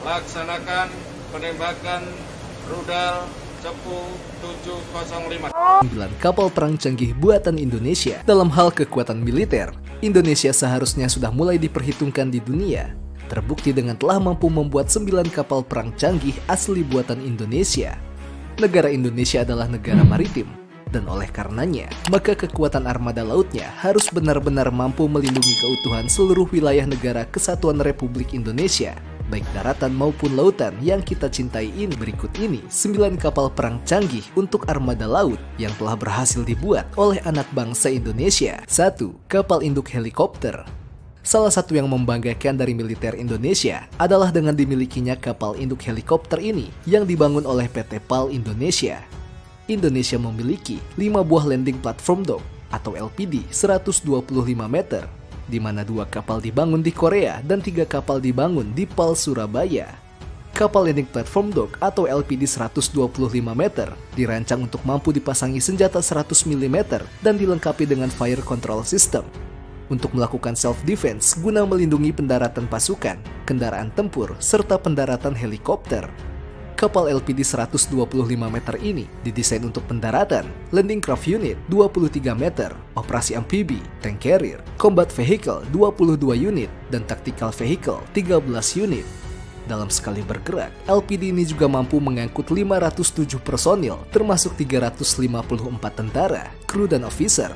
laksanakan penembakan rudal Cepu 705. 9 kapal perang canggih buatan Indonesia. Dalam hal kekuatan militer, Indonesia seharusnya sudah mulai diperhitungkan di dunia. Terbukti dengan telah mampu membuat 9 kapal perang canggih asli buatan Indonesia. Negara Indonesia adalah negara maritim, dan oleh karenanya, maka kekuatan armada lautnya harus benar-benar mampu melindungi keutuhan seluruh wilayah negara Kesatuan Republik Indonesia, baik daratan maupun lautan yang kita cintai ini. Berikut ini 9 kapal perang canggih untuk armada laut yang telah berhasil dibuat oleh anak bangsa Indonesia. 1. Kapal induk helikopter. Salah satu yang membanggakan dari militer Indonesia adalah dengan dimilikinya kapal induk helikopter ini yang dibangun oleh PT PAL Indonesia. Indonesia memiliki 5 buah landing platform dock atau LPD 125 meter, di mana 2 kapal dibangun di Korea dan 3 kapal dibangun di PAL Surabaya. Kapal landing platform dock atau LPD 125 meter dirancang untuk mampu dipasangi senjata 100 mm dan dilengkapi dengan fire control system untuk melakukan self-defense guna melindungi pendaratan pasukan, kendaraan tempur, serta pendaratan helikopter. Kapal LPD 125 meter ini didesain untuk pendaratan, landing craft unit 23 meter, operasi amfibi, tank carrier, combat vehicle 22 unit, dan tactical vehicle 13 unit. Dalam sekali bergerak, LPD ini juga mampu mengangkut 507 personil, termasuk 354 tentara, kru dan officer.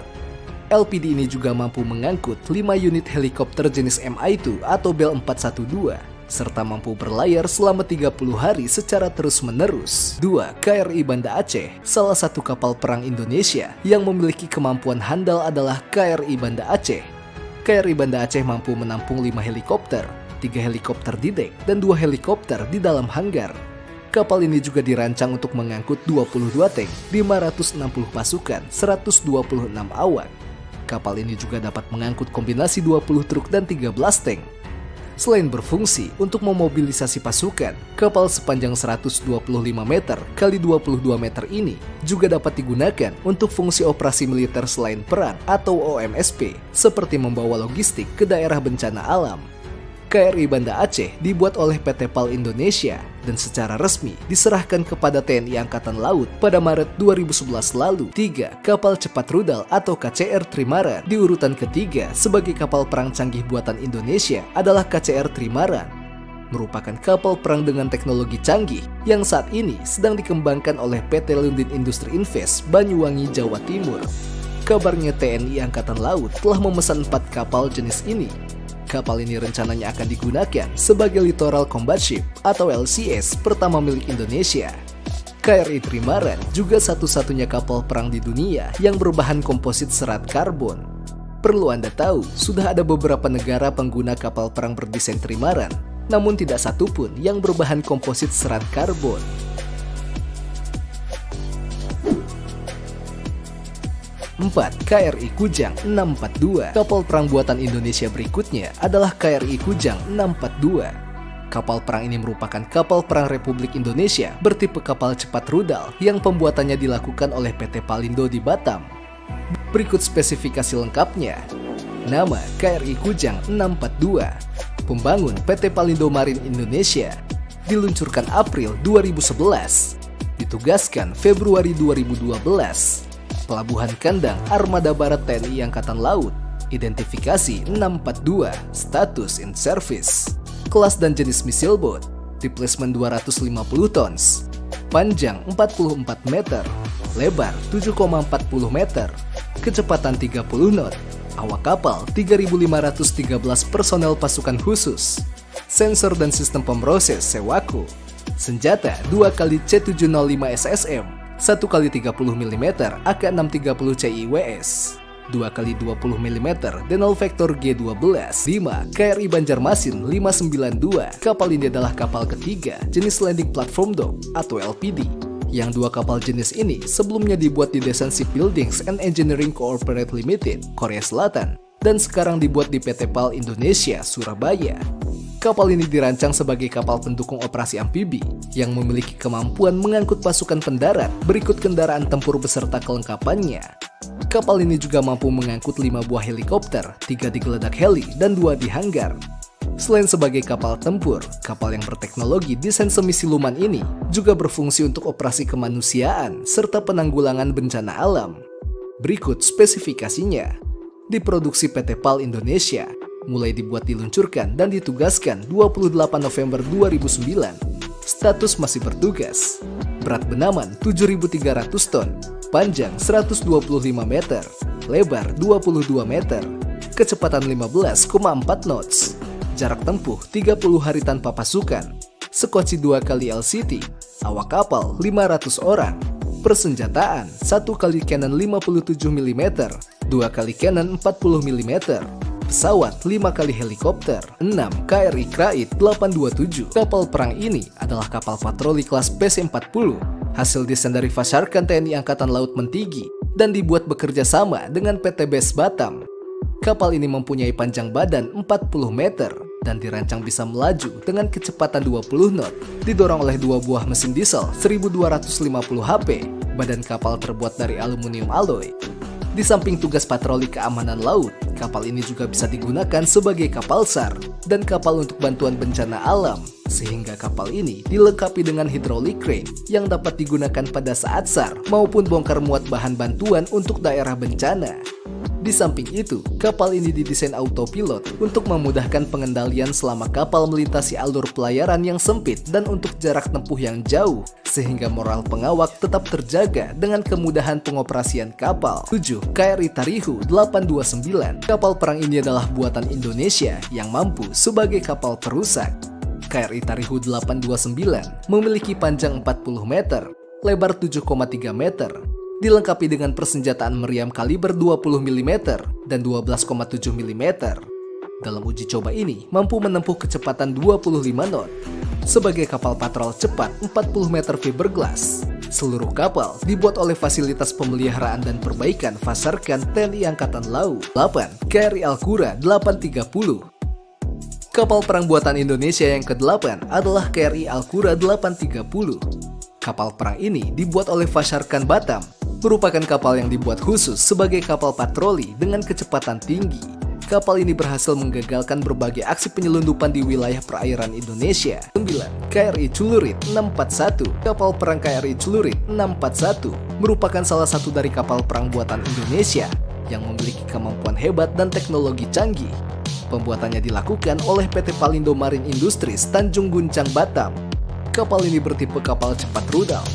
LPD ini juga mampu mengangkut 5 unit helikopter jenis Mi-2 atau Bell 412, serta mampu berlayar selama 30 hari secara terus-menerus. 2. KRI Banda Aceh. Salah satu kapal perang Indonesia yang memiliki kemampuan handal adalah KRI Banda Aceh. KRI Banda Aceh mampu menampung 5 helikopter, 3 helikopter di dek, dan 2 helikopter di dalam hanggar. Kapal ini juga dirancang untuk mengangkut 22 tank, 560 pasukan, 126 awak. Kapal ini juga dapat mengangkut kombinasi 20 truk dan 13 tank. Selain berfungsi untuk memobilisasi pasukan, kapal sepanjang 125 meter x 22 meter ini juga dapat digunakan untuk fungsi operasi militer selain perang atau OMSP, seperti membawa logistik ke daerah bencana alam. KRI Banda Aceh dibuat oleh PT PAL Indonesia dan secara resmi diserahkan kepada TNI Angkatan Laut pada Maret 2011 lalu. 3. Kapal cepat rudal atau KCR Trimaran. Di urutan ketiga sebagai kapal perang canggih buatan Indonesia adalah KCR Trimaran, merupakan kapal perang dengan teknologi canggih yang saat ini sedang dikembangkan oleh PT Lundin Industri Invest Banyuwangi, Jawa Timur. Kabarnya TNI Angkatan Laut telah memesan 4 kapal jenis ini. Kapal ini rencananya akan digunakan sebagai Littoral Combat Ship atau LCS pertama milik Indonesia. KRI Trimaran juga satu-satunya kapal perang di dunia yang berbahan komposit serat karbon. Perlu Anda tahu, sudah ada beberapa negara pengguna kapal perang berdesain Trimaran, namun tidak satupun yang berbahan komposit serat karbon. 4. KRI Kujang 642. Kapal perang buatan Indonesia berikutnya adalah KRI Kujang 642. Kapal perang ini merupakan kapal perang Republik Indonesia bertipe kapal cepat rudal yang pembuatannya dilakukan oleh PT Palindo di Batam. Berikut spesifikasi lengkapnya. Nama KRI Kujang 642. Pembangun PT Palindo Marine Indonesia. Diluncurkan April 2011. Ditugaskan Februari 2012. Pelabuhan Kandang Armada Barat TNI Angkatan Laut. Identifikasi 642. Status in service. Kelas dan jenis misil boat. Displacement 250 tons. Panjang 44 meter. Lebar 7,40 meter. Kecepatan 30 knot. Awak kapal 3.513 personel pasukan khusus. Sensor dan sistem pemroses Sewako. Senjata 2 kali C705 SSM, 1 kali 30 mm AK630 CIWS, 2 kali 20 mm Denel Vector G12. 5. KRI Banjarmasin 592. Kapal ini adalah kapal ketiga jenis landing platform dock atau LPD. Yang 2 kapal jenis ini sebelumnya dibuat di Desan Shipbuildings and Engineering Corporate Limited, Korea Selatan, dan sekarang dibuat di PT PAL Indonesia, Surabaya. Kapal ini dirancang sebagai kapal pendukung operasi amfibi yang memiliki kemampuan mengangkut pasukan pendarat berikut kendaraan tempur beserta kelengkapannya. Kapal ini juga mampu mengangkut 5 buah helikopter, 3 di geledak heli dan 2 di hanggar. Selain sebagai kapal tempur, kapal yang berteknologi desain semi-siluman ini juga berfungsi untuk operasi kemanusiaan serta penanggulangan bencana alam. Berikut spesifikasinya. Diproduksi PT PAL Indonesia, mulai dibuat, diluncurkan, dan ditugaskan 28 November 2009. Status masih bertugas. Berat benaman 7.300 ton, panjang 125 meter, lebar 22 meter, kecepatan 15,4 knots, jarak tempuh 30 hari tanpa pasukan, sekoci 2 kali LCT, awak kapal 500 orang, persenjataan 1 kali Cannon 57 mm, 2 kali Cannon 40 mm, pesawat 5 kali helikopter, 6 KRI Krait 827. Kapal perang ini adalah kapal patroli kelas PC-40, hasil desain dari Fasarkan TNI Angkatan Laut Mentigi dan dibuat bekerja sama dengan PT BES Batam. Kapal ini mempunyai panjang badan 40 meter dan dirancang bisa melaju dengan kecepatan 20 knot, didorong oleh 2 buah mesin diesel 1250 HP. Badan kapal terbuat dari aluminium alloy. Di samping tugas patroli keamanan laut, kapal ini juga bisa digunakan sebagai kapal SAR dan kapal untuk bantuan bencana alam, sehingga kapal ini dilengkapi dengan hydraulic crane yang dapat digunakan pada saat SAR maupun bongkar muat bahan bantuan untuk daerah bencana. Di samping itu, kapal ini didesain autopilot untuk memudahkan pengendalian selama kapal melintasi alur pelayaran yang sempit dan untuk jarak tempuh yang jauh, sehingga moral pengawak tetap terjaga dengan kemudahan pengoperasian kapal. 7. KRI Tarihu 829. Kapal perang ini adalah buatan Indonesia yang mampu sebagai kapal perusak. KRI Tarihu 829 memiliki panjang 40 meter, lebar 7,3 meter, dilengkapi dengan persenjataan meriam kaliber 20 mm dan 12,7 mm. Dalam uji coba ini, mampu menempuh kecepatan 25 knot. Sebagai kapal patrol cepat 40 meter fiberglass, seluruh kapal dibuat oleh Fasilitas Pemeliharaan dan Perbaikan Fasarkan TNI Angkatan Laut. 8. KRI Alkura 830. Kapal perang buatan Indonesia yang ke-8 adalah KRI Alkura 830. Kapal perang ini dibuat oleh Fasarkan Batam, merupakan kapal yang dibuat khusus sebagai kapal patroli dengan kecepatan tinggi. Kapal ini berhasil menggagalkan berbagai aksi penyelundupan di wilayah perairan Indonesia. 9. KRI Celurit 641. Kapal perang KRI Celurit 641 merupakan salah satu dari kapal perang buatan Indonesia yang memiliki kemampuan hebat dan teknologi canggih. Pembuatannya dilakukan oleh PT Palindo Marine Industries Tanjung Guncang, Batam. Kapal ini bertipe kapal cepat rudal.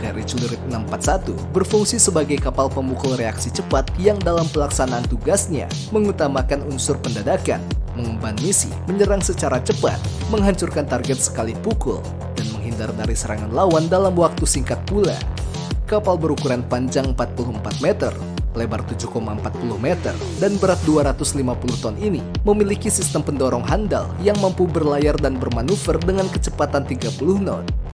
KRI Celurit 641 berfungsi sebagai kapal pemukul reaksi cepat yang dalam pelaksanaan tugasnya mengutamakan unsur pendadakan, mengemban misi, menyerang secara cepat, menghancurkan target sekali pukul, dan menghindar dari serangan lawan dalam waktu singkat pula. Kapal berukuran panjang 44 meter, lebar 7,40 meter, dan berat 250 ton ini memiliki sistem pendorong handal yang mampu berlayar dan bermanuver dengan kecepatan 30 knot.